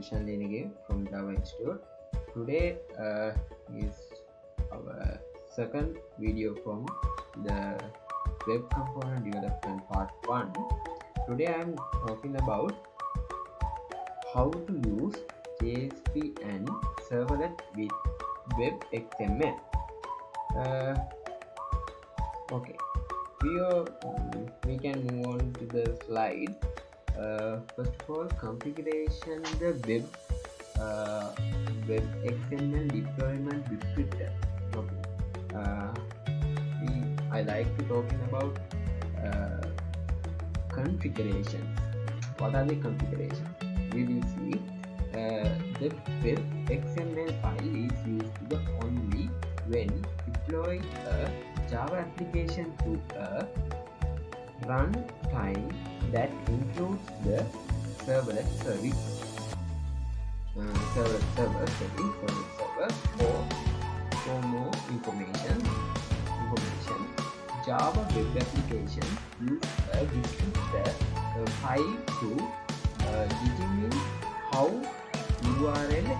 Dilshan Linige from Java Institute. Today is our second video from the Web Component Development Part 1. Today I am talking about how to use JSP and Servlet with web.xml. Okay, we can move on to the slide. First of all, configuration the web.xml deployment descriptor. Okay. I like to talking about configurations. What are the configurations? We will see the web.xml file is used only when deploying a Java application to a runtime that includes the servlet service. Servlet server. For more information, Java web application use a descriptor file to determine how URLs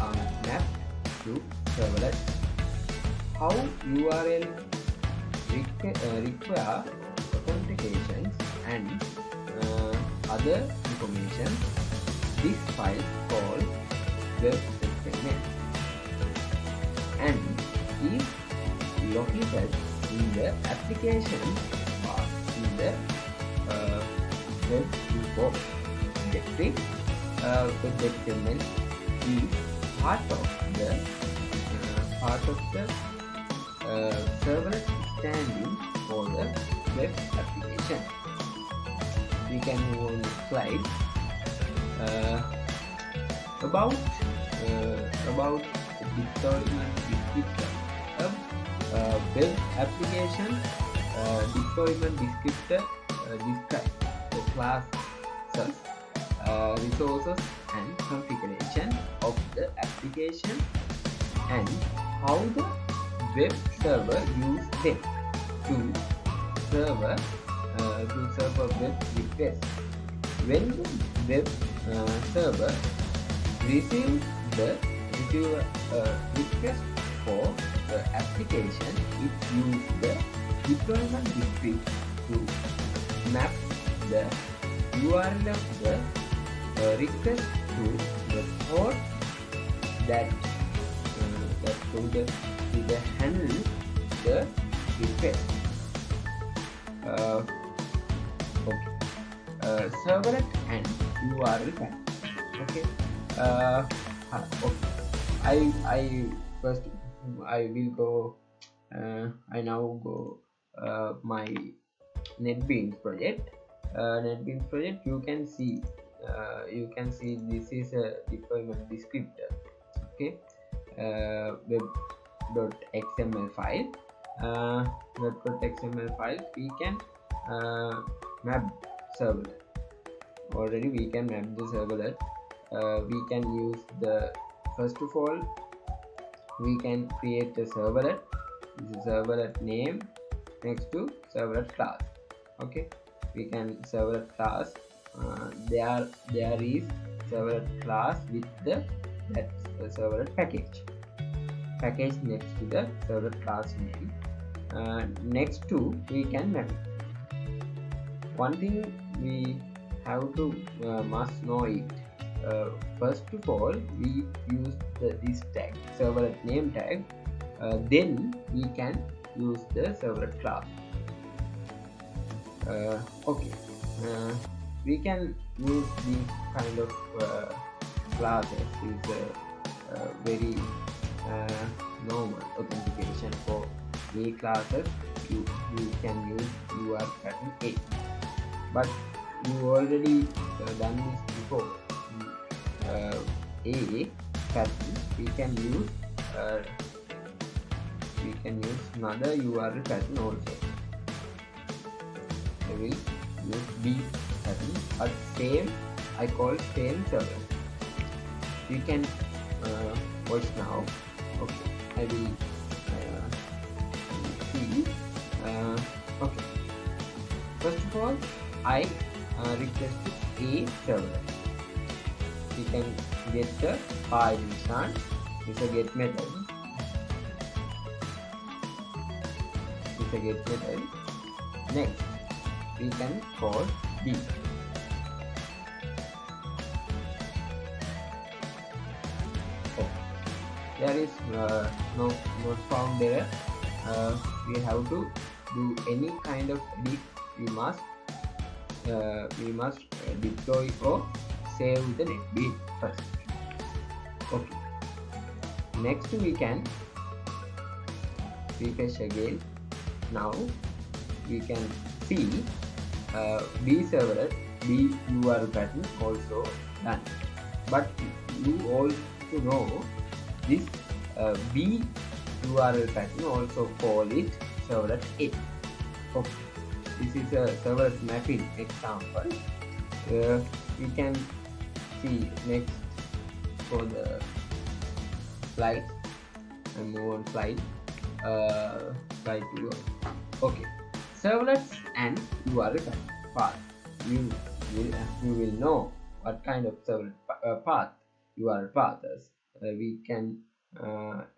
are mapped to servlets, how URL require authentications and other information. This file called web.xml and is located in the application part in the web info directory. Web.xml is part of the servlet standing for the web application. We can move on the slide. About deployment descriptor. Web application deployment descriptor describes the classes, resources and configuration of the application and how the web server use them to serve web requests. When the web server receives the request for the application, it uses the deployment descriptor to map the URL of the request to the port that to handle the request. Servlet and URL path. Okay. I will go. I now go my NetBeans project. NetBeans project. You can see this is a deployment descriptor. Okay. Web.xml file. Web.xml file. We can map servlet. Already we can map the servlet. We can use the first of all we can create a servlet. This is servlet name next to servlet class. Okay, we can servlet class. There is servlet class with that servlet package next to the servlet class name. Next to we can map it. One thing we have to must know it. First of all, we use this tag, servlet name tag. Then we can use the servlet class. Okay, we can use these kind of classes. Is a very normal authentication for any classes. You can use UR pattern A, but you already done this before. A pattern we can use another URL pattern also. I will use B pattern, but same I call same server. We can watch now. Okay, I will see. Okay, first of all I requested a servlet. we can get the file instance. It's a get method. Next, we can call B. Oh, there is no not found there. We have to do any kind of edit. We must deploy or save the NetBeans first. Okay. Next, we can refresh again. Now we can see B servlet, B URL pattern also done. But you also know this B URL pattern also call it servlet A. Okay. This is a servlet mapping example. We can see next for the slide and move on slide. Slide 2. Okay, servlets and URL path. You will know what kind of servlet path URL path is. We can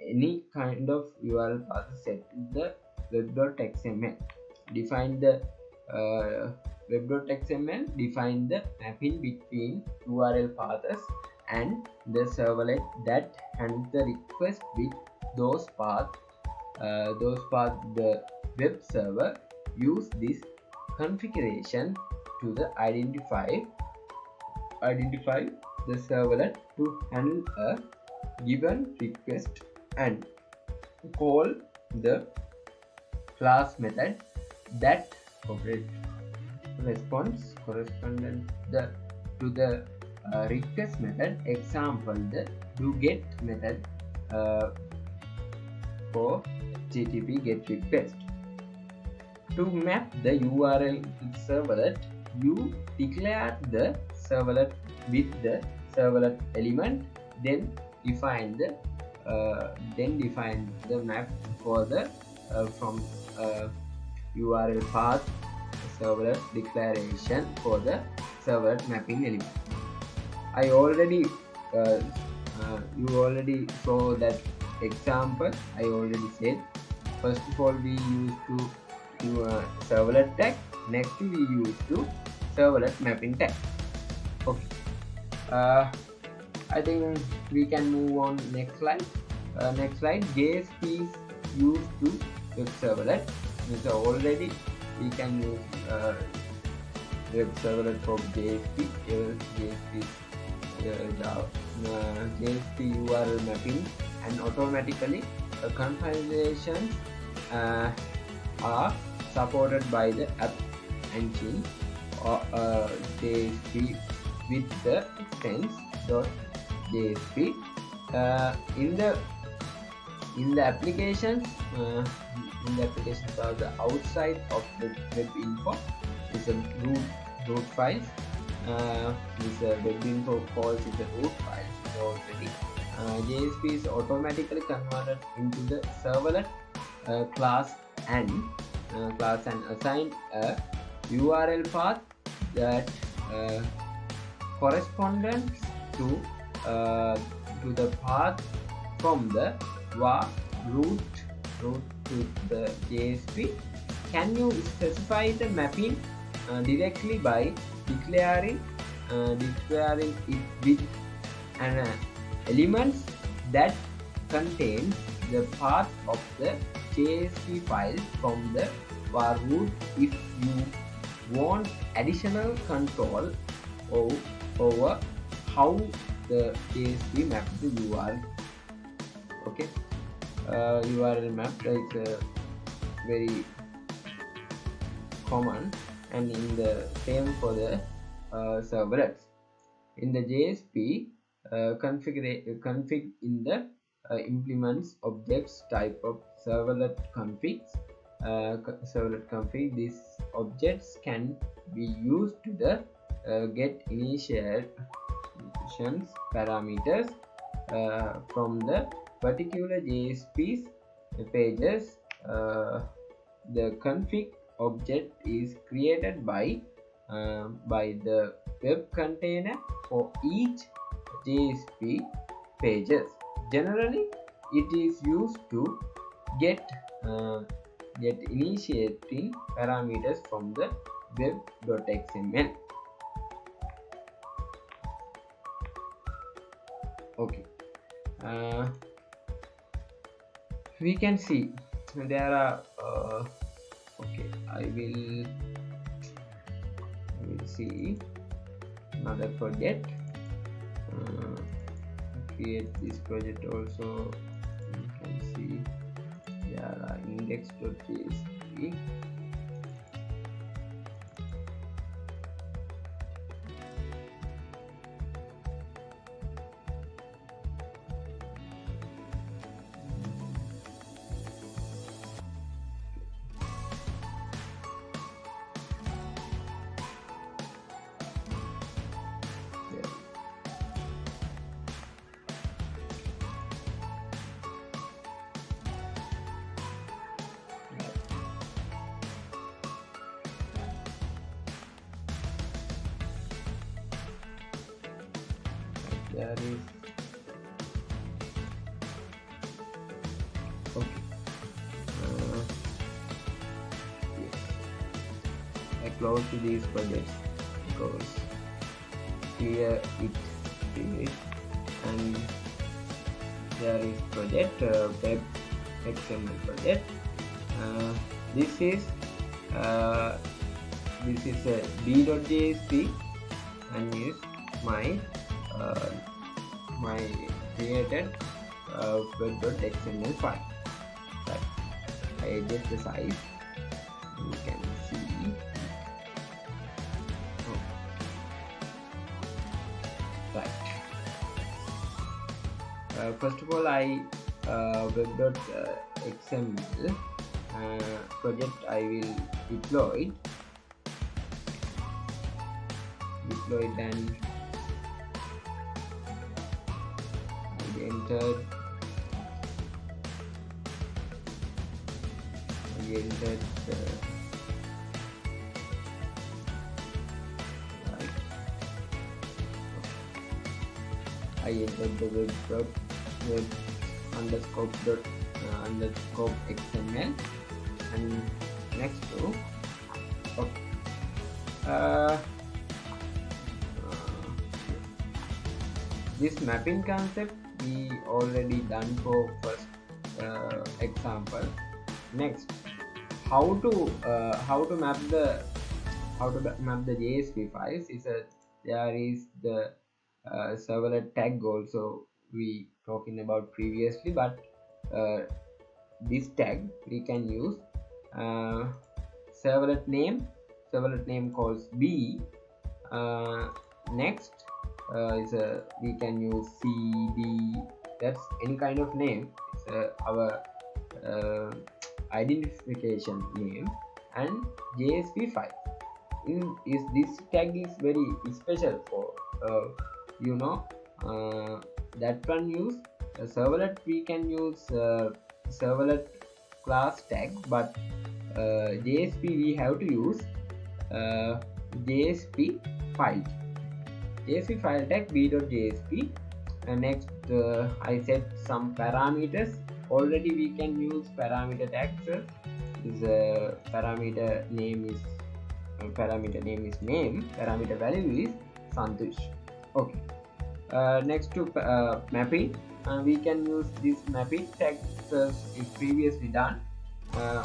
any kind of URL path set to the web.xml. Define the web.xml. Define the mapping between URL paths and the servlet that handles the request with those paths. The web server use this configuration to the identify the servlet to handle a given request and call the class method that operates response correspondent to the request method. Example, the doGet method for HTTP GET request. To map the URL servlet, you declare the servlet with the servlet element, then define the map for the from URL path servlet declaration for the servlet mapping element. I already you already saw that example. I already said first of all we used to do a servlet tag. Next we used to servlet mapping tag. Okay. I think we can move on next slide. Next slide. JSP is used to web servlet. So already we can use web servlet for JSP. JSP URL mapping, and automatically compilations are supported by the app engine or JSP with the extends.jsp. In the applications are the outside of the web info is a root files. This web info calls is the root files already. JSP is automatically converted into the servlet class and assign a URL path that corresponds to the path from the var root to the JSP. Can you specify the mapping directly by declaring it with an elements that contains the path of the JSP file from the var root if you want additional control over how the JSP maps the URL. Okay, URL map is very common, and in the same for the servlets. In the JSP config in the implements objects type of servlet configs. These objects can be used to the get initializations parameters from the particular JSP's pages. The config object is created by the web container for each .jsp pages. Generally, it is used to get initiating parameters from the web.xml. Okay, we can see there are okay, I will see another project. Create this project also. You can see there are index.jsp. There is okay. Yes. I close these projects because here it and there is project web.xml project. This is a b.jsp and is my created web.xml file. Right. I adjust the size. You can see. Oh. Right. First of all, I web.xml project I will deploy and entered right. I entered the web underscore xml and next to okay. This mapping concept we already done for first example. Next, how to map the JSP files is there is the servlet tag also we talking about previously, but this tag we can use servlet name calls B. Next we can use CD, that's any kind of name. It's our identification name, and JSP file. This tag is very special for that one use servlet. We can use servlet class tag, but JSP we have to use JSP file tag b.jsp. Next I set some parameters. Already we can use parameter tags. Is parameter name is name, parameter value is Santosh. Okay. Next to mapping, we can use this mapping tags is previously done,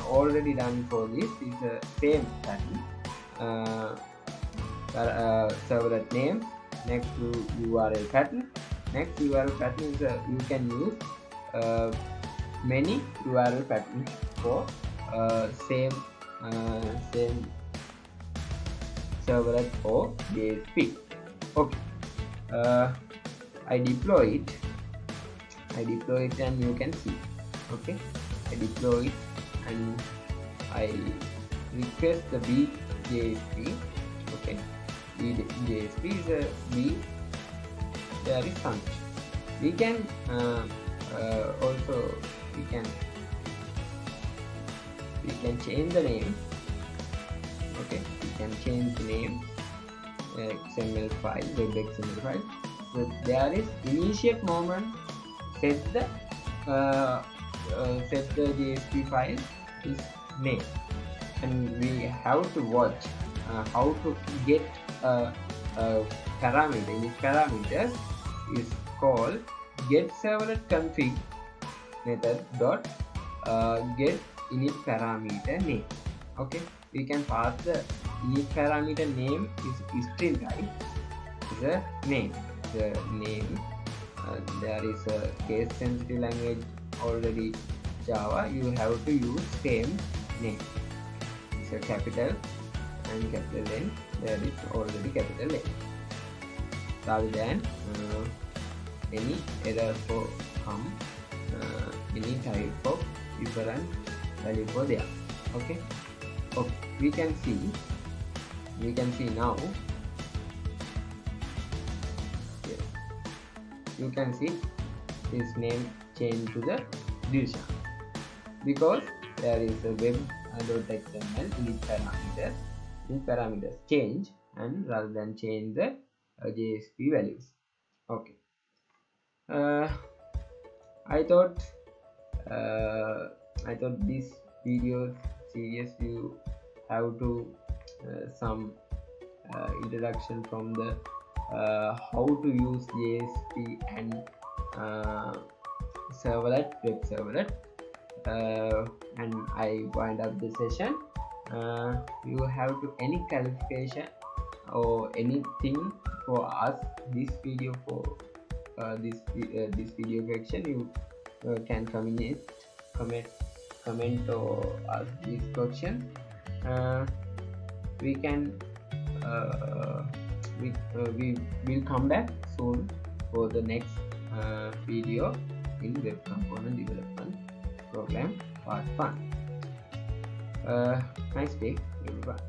already done for this. Is same pattern. Servlet name next to URL pattern. Next URL pattern is you can use many URL patterns for same servlet or JSP. Okay. I deploy it and you can see. Okay, I deploy it and I request the BJSP. Okay, BJSP is a B. There is function. We can also we can change the name. Okay, we can change the name XML file, web XML file. So there is initiate moment set the JSP file is name, and we have to watch how to get parameter. This parameters is called get servlet config method dot get init parameter name. Okay, we can pass the init parameter name is string type, is a name. The name there is a case sensitive language already Java. You have to use same name. It's a capital and capital N. There is already capital N. Rather than any error for come, any type of different value for there. Okay. Okay. We can see now. Yes. You can see his name changed to the division because there is a web.xml init parameters. These parameters change, and rather than change the JSP values. Okay. I thought this video series you have to some introduction from the how to use JSP and servlet, web servlet, and I wind up the session. You have to any clarification or anything for us this video for this video section, you can comment or ask this question. We can we will come back soon for the next video in web component development program part 1. Nice day everyone.